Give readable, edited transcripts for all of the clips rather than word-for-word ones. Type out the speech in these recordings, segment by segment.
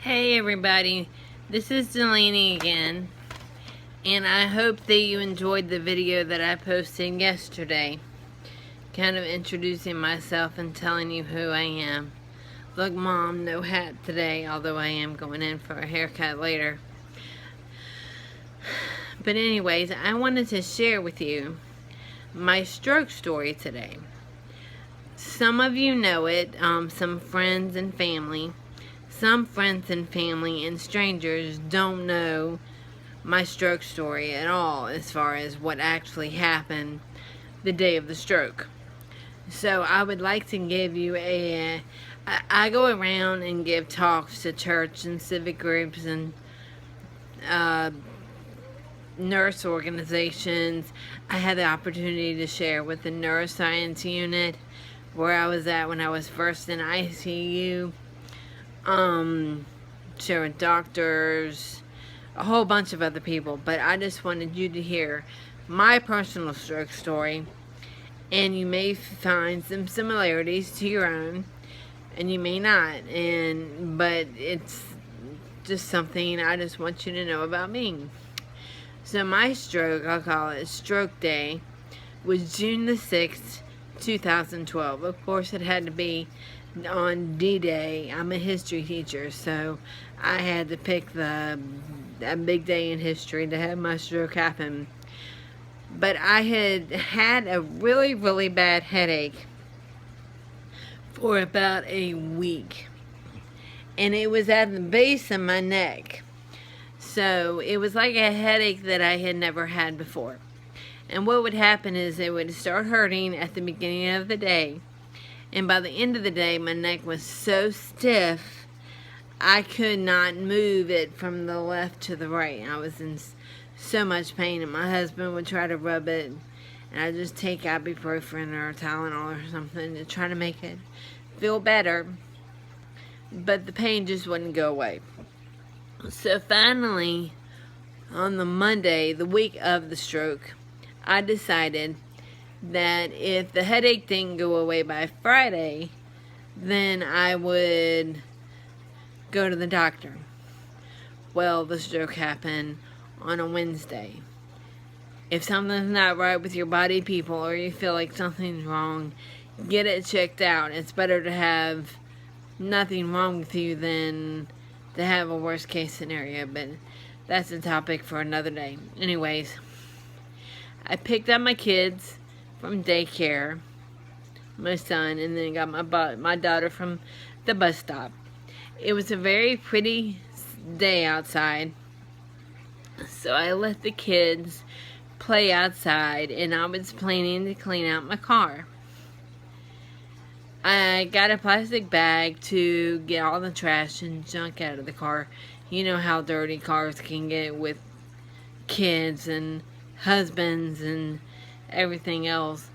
Hey everybody, this is Delaney again, and I hope that you enjoyed the video that I posted yesterday, kind of introducing myself and telling you who I am. Look, Mom, no hat today, although I am going in for a haircut later. But anyways, I wanted to share with you my stroke story today. Some of you know it, some friends and family. Some friends and family and strangers don't know my stroke story at all as far as what actually happened the day of the stroke. So I would like to give you I go around and give talks to church and civic groups and nurse organizations. I had the opportunity to share with the neuroscience unit where I was at when I was first in ICU. Share with doctors, a whole bunch of other people, but I just wanted you to hear my personal stroke story, and you may find some similarities to your own, and you may not, but it's just something I just want you to know about me. So my stroke, I'll call it Stroke Day, was June the 6th, 2012. Of course, it had to be on D-Day. I'm a history teacher, so I had to pick a big day in history to have my stroke happen. But I had a really, really bad headache for about a week, and it was at the base of my neck. So it was like a headache that I had never had before. And what would happen is it would start hurting at the beginning of the day, and by the end of the day, my neck was so stiff, I could not move it from the left to the right. I was in so much pain, and my husband would try to rub it, and I'd just take ibuprofen or Tylenol or something to try to make it feel better, but the pain just wouldn't go away. So finally, on the Monday, the week of the stroke, I decided that if the headache didn't go away by Friday, then I would go to the doctor. Well, the stroke happened on a Wednesday. If something's not right with your body, people, or you feel like something's wrong, get it checked out. It's better to have nothing wrong with you than to have a worst case scenario, but that's a topic for another day. Anyways, I picked up my kids from daycare, my son, and then got my daughter from the bus stop. It was a very pretty day outside, so I let the kids play outside, and I was planning to clean out my car. I got a plastic bag to get all the trash and junk out of the car. You know how dirty cars can get with kids and husbands and everything else.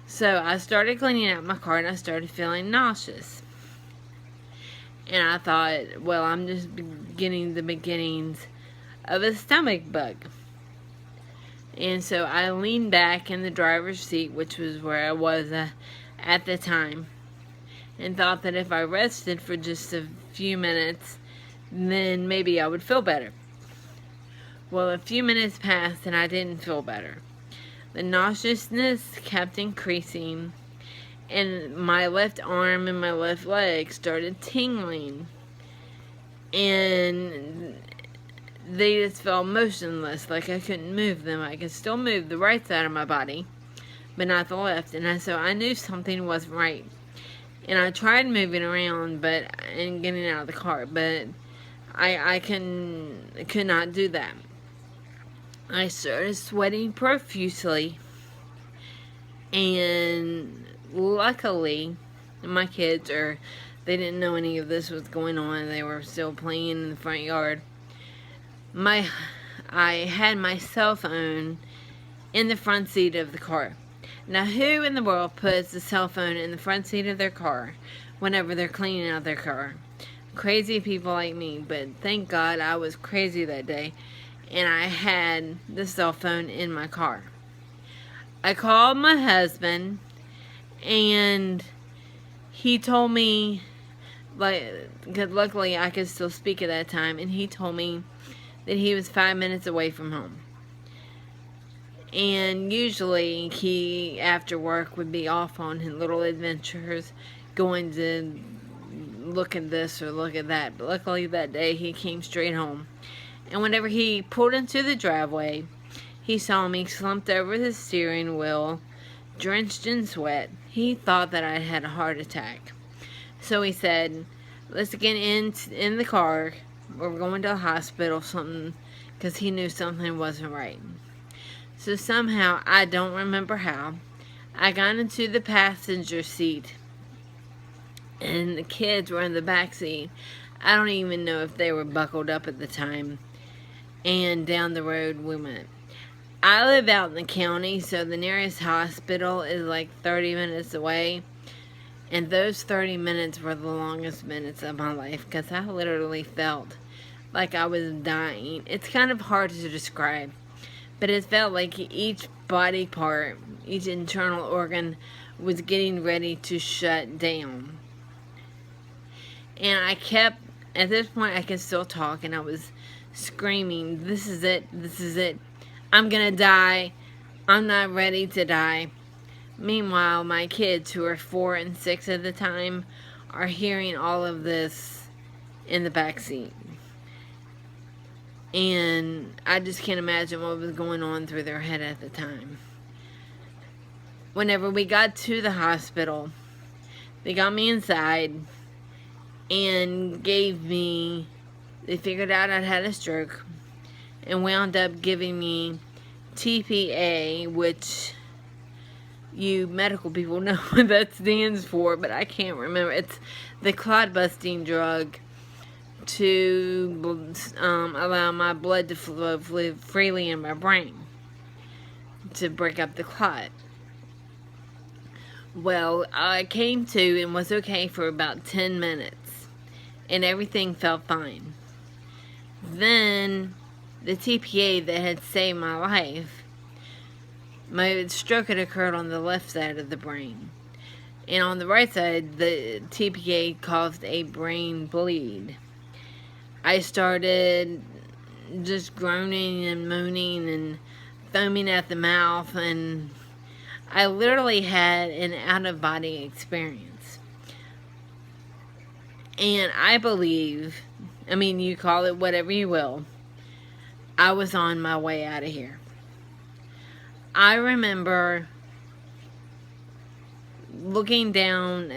So I started cleaning out my car, and I started feeling nauseous. And I thought, well, I'm just getting the beginnings of a stomach bug. And so I leaned back in the driver's seat, which was where I was at the time, and thought that if I rested for just a few minutes, then maybe I would feel better. Well, a few minutes passed, and I didn't feel better. The nauseousness kept increasing, and my left arm and my left leg started tingling, and they just felt motionless, like I couldn't move them. I could still move the right side of my body, but not the left, and so I knew something wasn't right. And I tried moving around and getting out of the car, but I could not do that. I started sweating profusely, and luckily my kids, they didn't know any of this was going on. They were still playing in the front yard. I had my cell phone in the front seat of the car. Now, who in the world puts a cell phone in the front seat of their car whenever they're cleaning out their car? Crazy people like me, but thank God I was crazy that day, and I had the cell phone in my car. I called my husband, and he told me because luckily I could still speak at that time, and he told me that he was 5 minutes away from home. And usually he, after work, would be off on his little adventures, going to look at this or look at that. But luckily that day he came straight home. And whenever he pulled into the driveway, he saw me slumped over the steering wheel, drenched in sweat. He thought that I had a heart attack. So he said, let's get in the car. We're going to a hospital, something, because he knew something wasn't right. So somehow, I don't remember how, I got into the passenger seat, and the kids were in the back seat. I don't even know if they were buckled up at the time. And down the road we went. I live out in the county, so the nearest hospital is like 30 minutes away. And those 30 minutes were the longest minutes of my life, because I literally felt like I was dying. It's kind of hard to describe, but it felt like each body part, each internal organ was getting ready to shut down. And I kept, at this point I could still talk, and I was screaming, this is it, this is it. I'm gonna die. I'm not ready to die. Meanwhile, my kids, who are 4 and 6 at the time, are hearing all of this in the back seat. And I just can't imagine what was going on through their head at the time. Whenever we got to the hospital, they got me inside and they figured out I'd had a stroke and wound up giving me TPA, which you medical people know what that stands for, but I can't remember. It's the clot busting drug to allow my blood to flow freely in my brain to break up the clot. Well, I came to and was okay for about 10 minutes, and everything felt fine. Then the TPA that had saved my life, my stroke had occurred on the left side of the brain, and on the right side the TPA caused a brain bleed. I started just groaning and moaning and foaming at the mouth, and I literally had an out-of-body experience. And I believe, you call it whatever you will, I was on my way out of here. I remember looking down,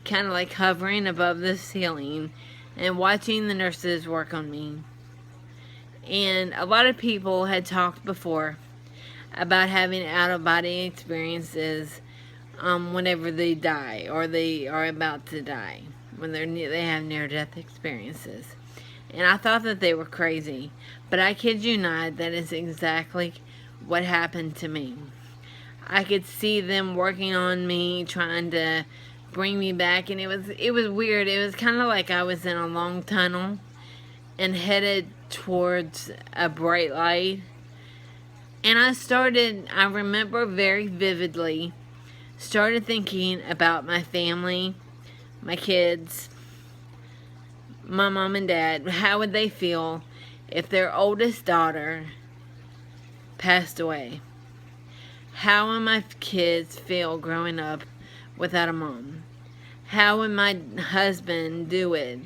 kind of hovering above the ceiling, and watching the nurses work on me. And a lot of people had talked before about having out-of-body experiences whenever they die, or they are about to die, when they have near-death experiences. And I thought that they were crazy, but I kid you not, that is exactly what happened to me. I could see them working on me, trying to bring me back, and it was weird. It was kind of like I was in a long tunnel and headed towards a bright light. And I remember very vividly, started thinking about my family, my kids, my mom and dad. How would they feel if their oldest daughter passed away? How would my kids feel growing up without a mom? How would my husband do it,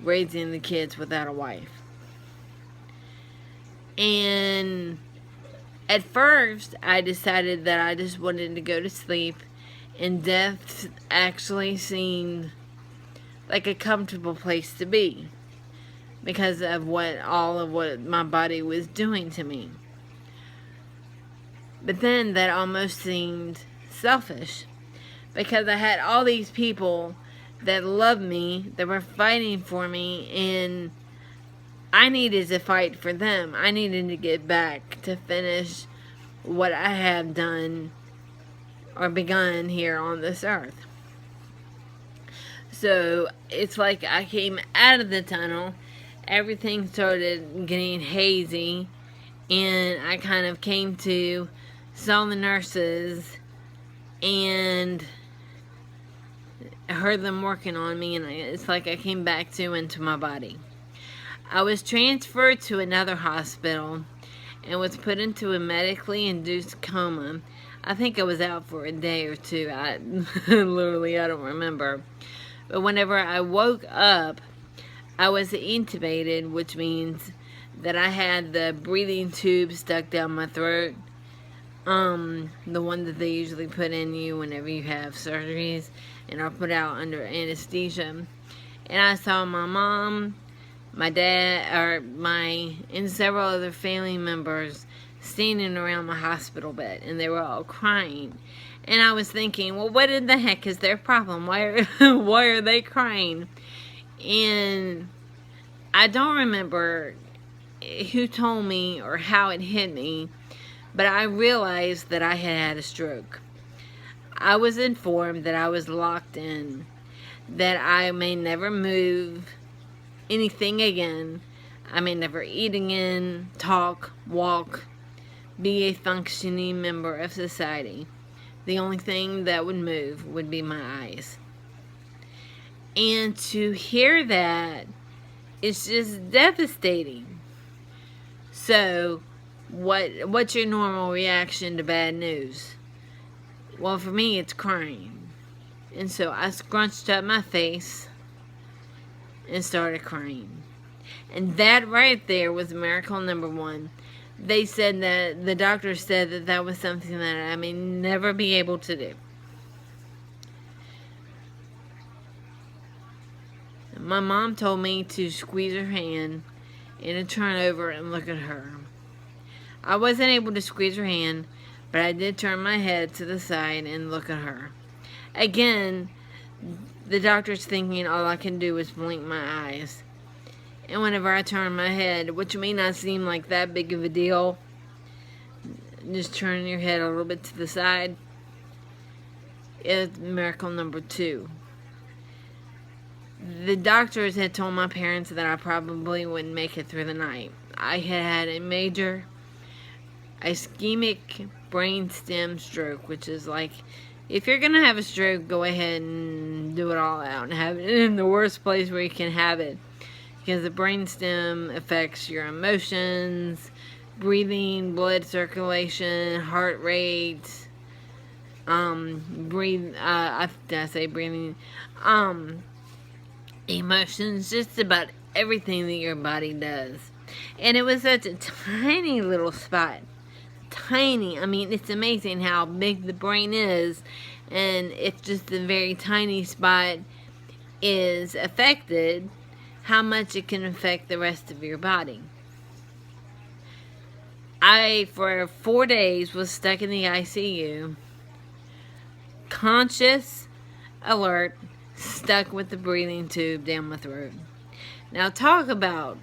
raising the kids without a wife? And at first, I decided that I just wanted to go to sleep, and death actually seemed like a comfortable place to be because of all of what my body was doing to me. But then that almost seemed selfish, because I had all these people that loved me, that were fighting for me, and I needed to fight for them. I needed to get back to finish what I have done or begun here on this earth. So it's like I came out of the tunnel, everything started getting hazy, and I kind of came to, saw the nurses, and heard them working on me, and it's like I came back into my body. I was transferred to another hospital and was put into a medically induced coma. I think I was out for a day or two. I literally, I don't remember. But whenever I woke up, I was intubated, which means that I had the breathing tube stuck down my throat. The one that they usually put in you whenever you have surgeries and are put out under anesthesia. And I saw my mom, my dad, and several other family members standing around my hospital bed, and they were all crying. And I was thinking, well, what in the heck is their problem? Why are they crying? And I don't remember who told me or how it hit me, but I realized that I had a stroke. I was informed that I was locked in, that I may never move anything again. I may never eat again, talk, walk, be a functioning member of society. The only thing that would move would be my eyes. And to hear that, it's just devastating. So, what's your normal reaction to bad news? Well, for me, it's crying. And so I scrunched up my face and started crying. And that right there was miracle number one. They said that, the doctor said that that was something that I may never be able to do. My mom told me to squeeze her hand and to turn over and look at her. I wasn't able to squeeze her hand, but I did turn my head to the side and look at her. Again, the doctor's thinking all I can do is blink my eyes. And whenever I turn my head, which may not seem like that big of a deal, just turning your head a little bit to the side, is miracle number two. The doctors had told my parents that I probably wouldn't make it through the night. I had a major ischemic brainstem stroke, which is like, if you're going to have a stroke, go ahead and do it all out and have it in the worst place where you can have it. Because the brainstem affects your emotions, breathing, blood circulation, heart rate, emotions, just about everything that your body does. And it was such a tiny little spot. Tiny. I mean, it's amazing how big the brain is, and if just a very tiny spot is affected, how much it can affect the rest of your body. I, for 4 days, was stuck in the ICU, conscious, alert, stuck with the breathing tube down my throat. Now, talk about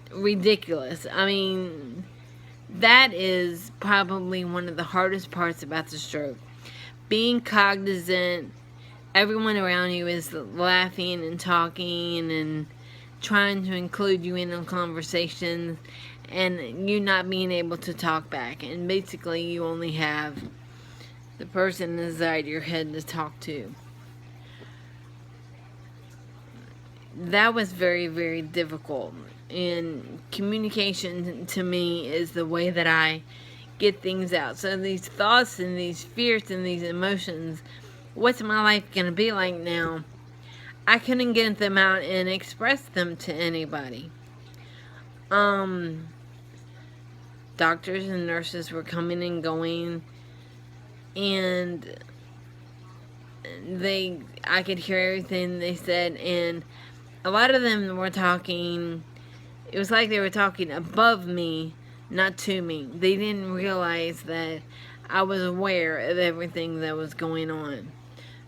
ridiculous. I mean, that is probably one of the hardest parts about the stroke. Being cognizant, everyone around you is laughing and talking and trying to include you in the conversations, and you not being able to talk back. And basically, you only have the person inside your head to talk to. That was very, very difficult. And communication to me is the way that I get things out. So these thoughts and these fears and these emotions, what's my life going to be like now? I couldn't get them out and express them to anybody. Doctors and nurses were coming and going, and I could hear everything they said, and a lot of them were talking. It was like they were talking above me, not to me. They didn't realize that I was aware of everything that was going on.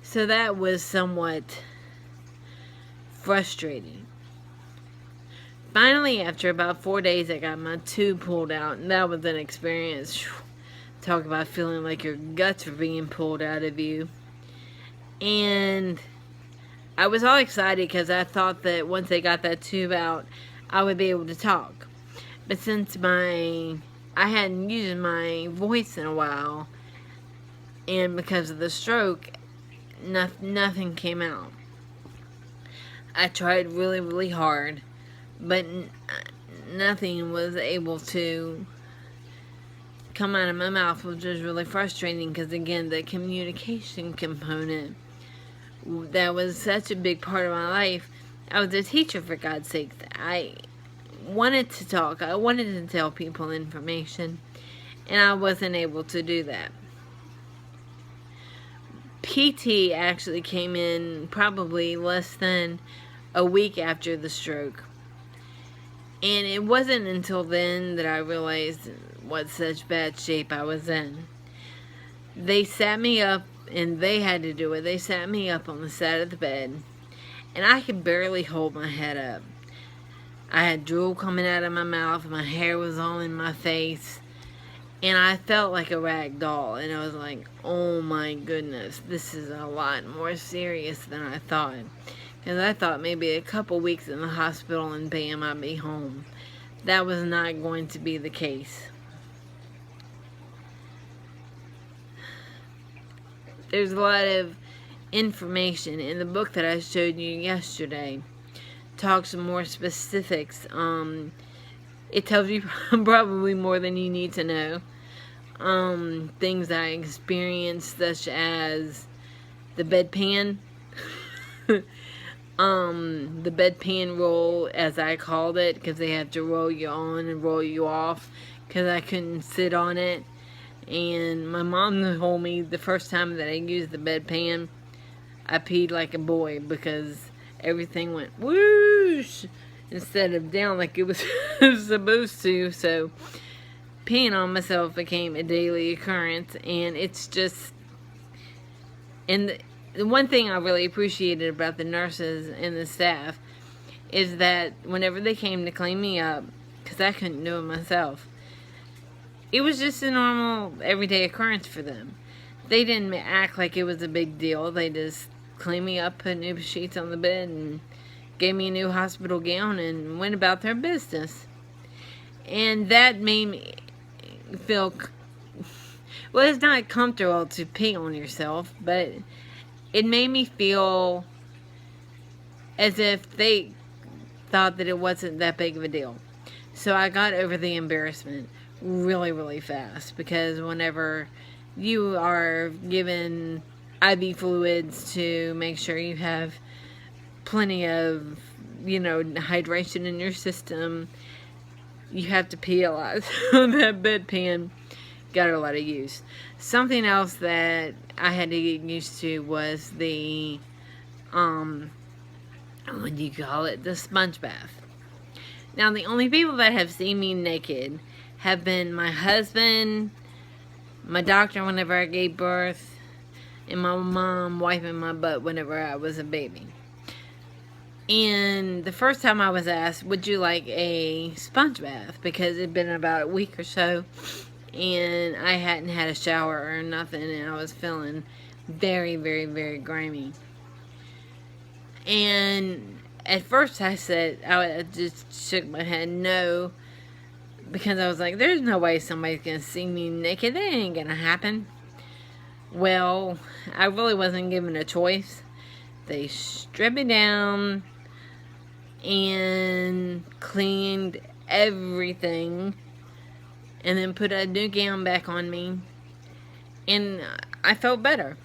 So that was somewhat frustrating. Finally, after about 4 days, I got my tube pulled out, and that was an experience. Talk about feeling like your guts were being pulled out of you. And I was all excited because I thought that once they got that tube out, I would be able to talk. But since I hadn't used my voice in a while, and because of the stroke, nothing came out. I tried really, really hard, but nothing was able to come out of my mouth, which was really frustrating because, again, the communication component, that was such a big part of my life. I was a teacher, for God's sake. I wanted to talk. I wanted to tell people information, and I wasn't able to do that. PT actually came in probably less than a week after the stroke. And it wasn't until then that I realized what such bad shape I was in. They sat me up, and they had to do it. They sat me up on the side of the bed, and I could barely hold my head up. I had drool coming out of my mouth, my hair was all in my face, and I felt like a rag doll. And I was like, oh my goodness, this is a lot more serious than I thought. Because I thought maybe a couple weeks in the hospital and bam, I'd be home. That was not going to be the case. There's a lot of information in the book that I showed you yesterday. Talks more specifics. It tells you probably more than you need to know. Things I experienced, such as the bedpan. The bedpan roll, as I called it, because they have to roll you on and roll you off, because I couldn't sit on it. And my mom told me the first time that I used the bedpan, I peed like a boy, because everything went whoosh instead of down like it was supposed to. So peeing on myself became a daily occurrence, and it's just, and the one thing I really appreciated about the nurses and the staff is that whenever they came to clean me up, because I couldn't do it myself, it was just a normal, everyday occurrence for them. They didn't act like it was a big deal. They just cleaned me up, put new sheets on the bed, and gave me a new hospital gown and went about their business. And that made me feel, well, it's not comfortable to pee on yourself, but it made me feel as if they thought that it wasn't that big of a deal. So I got over the embarrassment really, really fast, because whenever you are given IV fluids to make sure you have plenty of, hydration in your system, you have to pee a lot. So that bedpan got a lot of use. Something else that I had to get used to was the, what do you call it? The sponge bath. Now, the only people that have seen me naked have been my husband, my doctor whenever I gave birth, and my mom wiping my butt whenever I was a baby. And the first time I was asked, would you like a sponge bath? Because it had been about a week or so, and I hadn't had a shower or nothing, and I was feeling very, very, very grimy. And at first I said, I just shook my head no, because I was like, there's no way somebody's going to see me naked. That ain't going to happen. Well, I really wasn't given a choice. They stripped me down and cleaned everything, and then put a new gown back on me, and I felt better.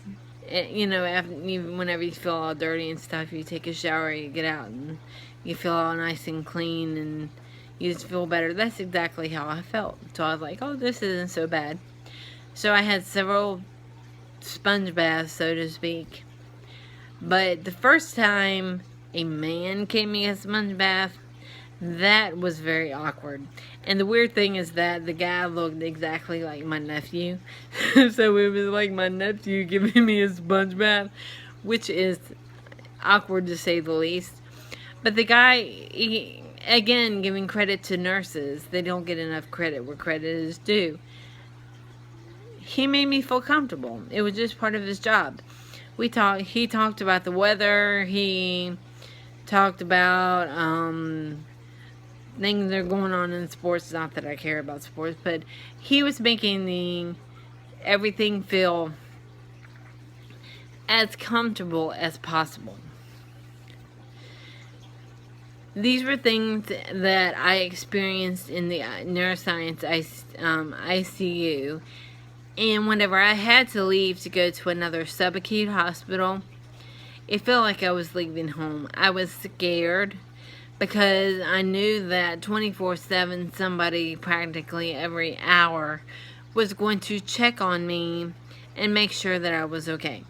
Whenever you feel all dirty and stuff, you take a shower, you get out, and you feel all nice and clean, and you just feel better. That's exactly how I felt. So I was like, oh, this isn't so bad. So I had several sponge baths, so to speak. But the first time a man gave me a sponge bath, that was very awkward. And the weird thing is that the guy looked exactly like my nephew. So it was like my nephew giving me a sponge bath, which is awkward to say the least. But the guy, again, giving credit to nurses, they don't get enough credit where credit is due. He made me feel comfortable. It was just part of his job. He talked about the weather. He talked about things that are going on in sports. Not that I care about sports, but he was making everything feel as comfortable as possible. These were things that I experienced in the neuroscience ICU. And whenever I had to leave to go to another subacute hospital, it felt like I was leaving home. I was scared because I knew that 24/7 somebody practically every hour was going to check on me and make sure that I was okay.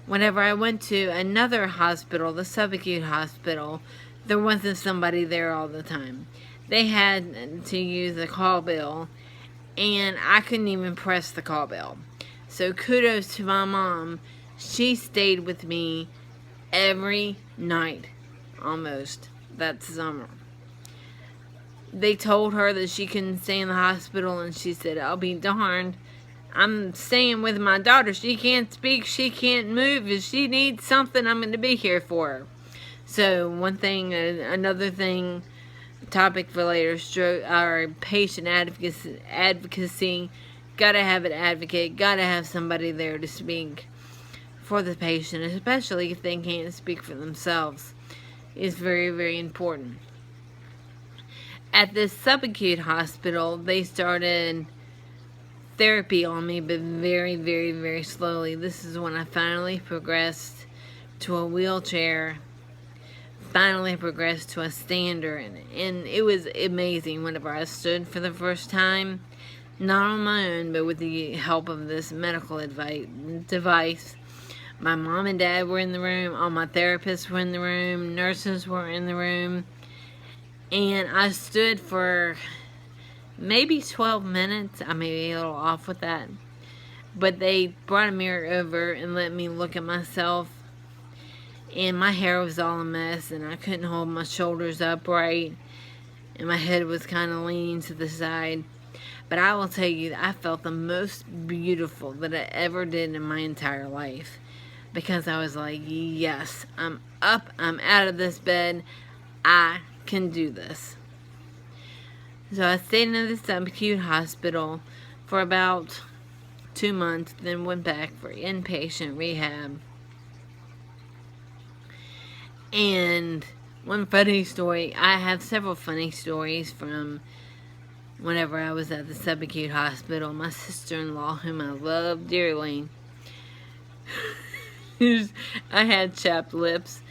Whenever I went to another hospital, the subacute hospital, there wasn't somebody there all the time. They had to use the call bell, and I couldn't even press the call bell. So kudos to my mom. She stayed with me every night, almost, that summer. They told her that she couldn't stay in the hospital, and she said, I'll be darned. I'm staying with my daughter. She can't speak. She can't move. If she needs something, I'm going to be here for her. So, one thing, another thing, topic for later, stroke, or patient advocacy. Gotta have an advocate. Gotta have somebody there to speak for the patient, especially if they can't speak for themselves. Is very, very important. At this subacute hospital, they started therapy on me, but very, very, very slowly. This is when I finally progressed to a wheelchair, finally progressed to a stander, and it was amazing whenever I stood for the first time, not on my own, but with the help of this medical device. My mom and dad were in the room, all my therapists were in the room, nurses were in the room, and I stood for maybe 12 minutes. I may be a little off with that. But they brought a mirror over and let me look at myself. And my hair was all a mess, and I couldn't hold my shoulders upright. And my head was kind of leaning to the side. But I will tell you, I felt the most beautiful that I ever did in my entire life. Because I was like, yes, I'm up, I'm out of this bed, I can do this. So I stayed in the subacute hospital for about 2 months, then went back for inpatient rehab. And one funny story, I have several funny stories from whenever I was at the subacute hospital. My sister-in-law, whom I love dearly, I had chapped lips,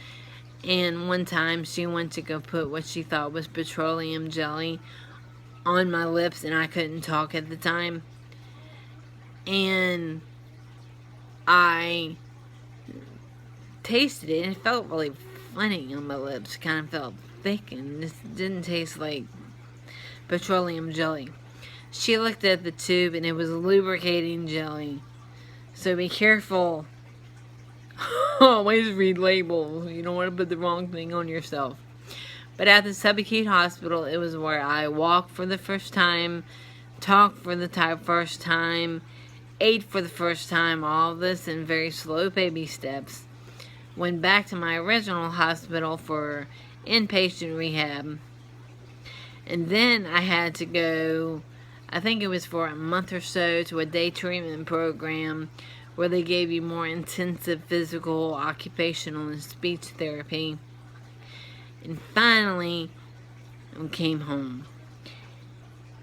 and one time she went to go put what she thought was petroleum jelly on my lips, and I couldn't talk at the time, and I tasted it, and it felt really funny on my lips. Kind of felt thick, and this didn't taste like petroleum jelly. She looked at the tube, and it was lubricating jelly. So be careful. Always read labels. You don't want to put the wrong thing on yourself. But at the subacute hospital, it was where I walked for the first time, talked for the first time, ate for the first time, all this in very slow baby steps. Went back to my original hospital for inpatient rehab. And then I had to go, I think it was for a month or so, to a day treatment program where they gave you more intensive physical, occupational, and speech therapy. And finally, I came home.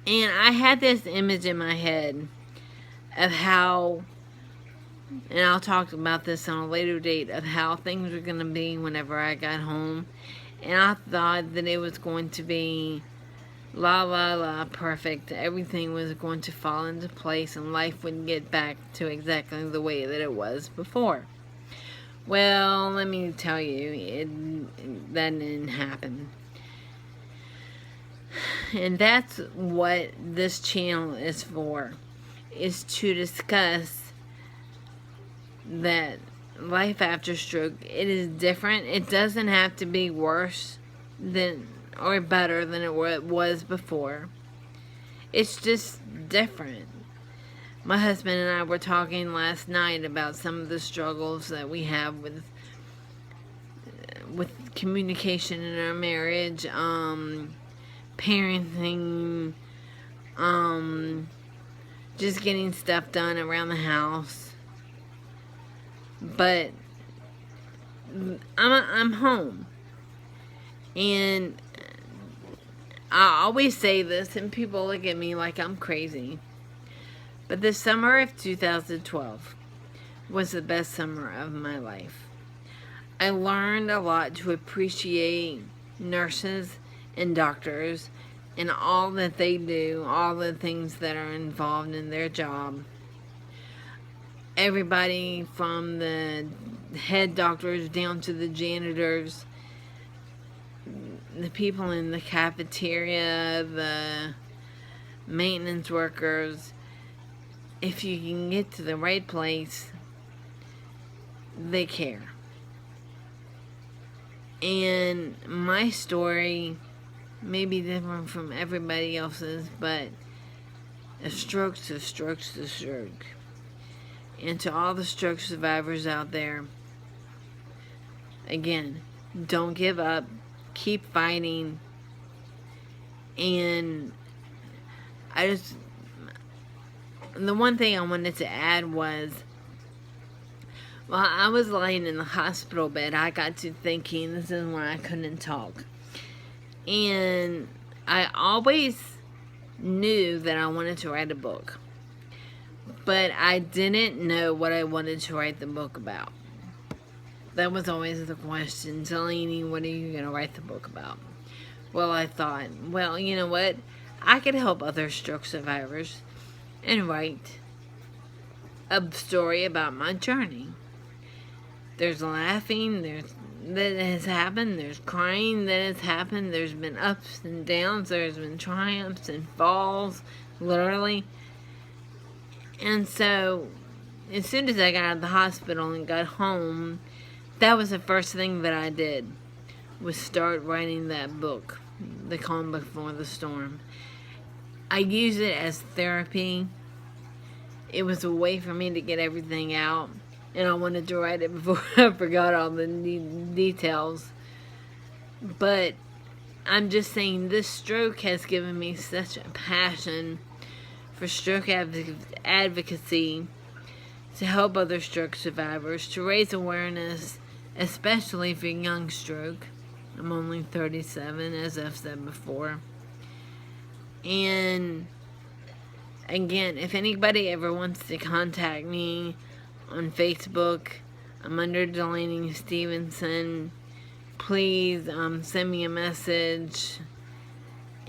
And I had this image in my head of how, and I'll talk about this on a later date, of how things were going to be whenever I got home. And I thought that it was going to be la la la perfect. Everything was going to fall into place and life would get back to exactly the way that it was before. Well, let me tell you, that didn't happen. And that's what this channel is for, is to discuss that life after stroke, it is different. It doesn't have to be worse than or better than it was before. It's just different. My husband and I were talking last night about some of the struggles that we have with communication in our marriage, parenting, just getting stuff done around the house. But I'm home. And I always say this, and people look at me like I'm crazy. But the summer of 2012 was the best summer of my life. I learned a lot to appreciate nurses and doctors and all that they do, all the things that are involved in their job. Everybody from the head doctors down to the janitors, the people in the cafeteria, the maintenance workers. If you can get to the right place, they care. And my story may be different from everybody else's, but a stroke's a stroke's a stroke. And to all the stroke survivors out there, again, don't give up. Keep fighting. And the one thing I wanted to add was, while I was lying in the hospital bed, I got to thinking, this is when I couldn't talk. And I always knew that I wanted to write a book. But I didn't know what I wanted to write the book about. That was always the question. Delaney, what are you going to write the book about? Well, I thought, well, you know what? I could help other stroke survivors and write a story about my journey. There's laughing, that has happened, there's crying that has happened, there's been ups and downs, there's been triumphs and falls, literally. And so, as soon as I got out of the hospital and got home, that was the first thing that I did, was start writing that book, The Calm Before the Storm. I use it as therapy. It was a way for me to get everything out, and I wanted to write it before I forgot all the details. But I'm just saying, this stroke has given me such a passion for stroke advocacy, to help other stroke survivors, to raise awareness, especially for young stroke. I'm only 37, as I've said before. And again, if anybody ever wants to contact me on Facebook, I'm under Delaney Stevenson. Please send me a message.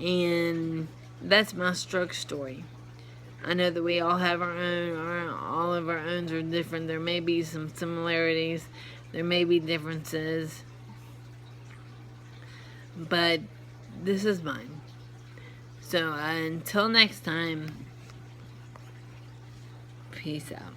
And that's my stroke story. I know that we all have our own, all of our owns are different. There may be some similarities, there may be differences, but this is mine. So until next time, peace out.